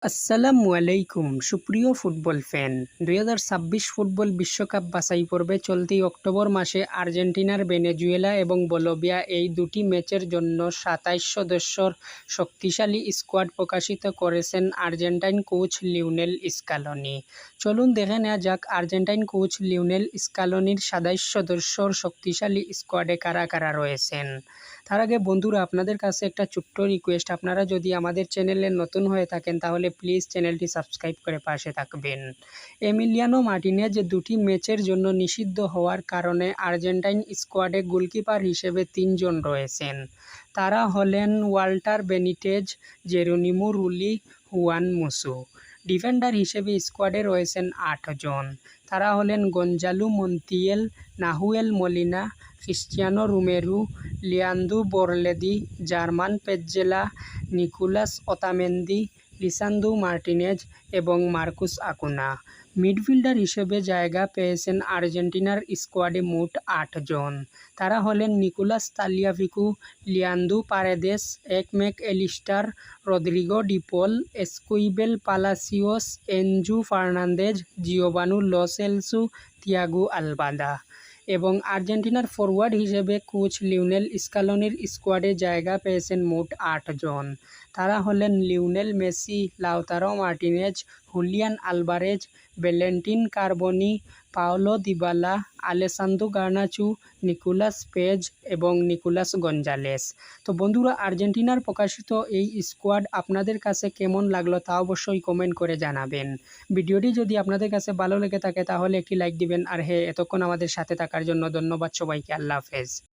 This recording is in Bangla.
আসসালামু আলাইকুম সুপ্রিয় ফুটবল ফ্যান 2026 ফুটবল বিশ্বকাপ বাছাই পর্বে চলতি অক্টোবর মাসে আর্জেন্টিনার ভেনেজুয়েলা এবং বলিভিয়া এই দুটি ম্যাচের জন্য 27 সদস্যর শক্তিশালী স্কোয়াড প্রকাশিত করেছেন আর্জেন্টাইন কোচ লিওনেল স্কালোনি। চলুন দেখে নেওয়া যাক আর্জেন্টাইন কোচ লিওনেল স্কালোনির 27 সদস্যর শক্তিশালী স্কোয়াডে কারা কারা রয়েছেন। তার আগে বন্ধুরা, আপনাদের কাছে একটা ছোট্ট রিকোয়েস্ট, আপনারা যদি আমাদের চ্যানেলে নতুন হয়ে থাকেন তাহলে প্লিজ চ্যানেলটি সাবস্ক্রাইব করে পাশে থাকবেন। এমিলিয়ানো মার্টিনেজ দুটি ম্যাচের জন্য নিষিদ্ধ হওয়ার কারণে আর্জেন্টাইন স্কোয়াডে গোলকিপার হিসেবে 3 জন রয়েছেন। তারা হলেন Walter Benitez, Geronimo Rulli, Juan Musso. Defender হিসেবে স্কোয়াডে রয়েছেন 8 জন। তারা হলেন Gonzalo Montiel, Nahuel Molina, Cristiano Romero, Leandro Balerdi, German Pezzella, Nicolas Otamendi, Lisandro Martinez এবং মার্কুস আকুনা। মিডফিল্ডার হিসেবে জায়গা পেয়েছেন আর্জেন্টিনার স্কোয়াডে মোট 8 জন। তারা হলেন Nicolas Tagliafico, Leandro Paredes, Mac Allister, Rodrigo De Paul, Exequiel Palacios, Enzo Fernandez, Giovani Lo Celso, Thiago Almada. এবং আর্জেন্টিনার ফরওয়ার্ড হিসেবে কোচ লিওনেল স্কালোনির স্কোয়াডে জায়গা পেয়েছেন মোট 8 জন। তারা হলেন Lionel Messi, Lautaro Martinez, Julian Alvarez, Valentin Carboni, Paulo Dybala, Alessandro Garnacho, Nicolas Paz এবং নিকোলাস গঞ্জালেস। তো বন্ধুরা, আর্জেন্টিনার প্রকাশিত এই স্কোয়াড আপনাদের কাছে কেমন লাগলো তা অবশ্যই কমেন্ট করে জানাবেন। ভিডিওটি যদি আপনাদের কাছে ভালো লেগে থাকে তাহলে একটি লাইক দিবেন। আর হ্যাঁ, এতক্ষণ আমাদের সাথে থাকার জন্য ধন্যবাদ সবাইকে। আল্লাহ হাফেজ।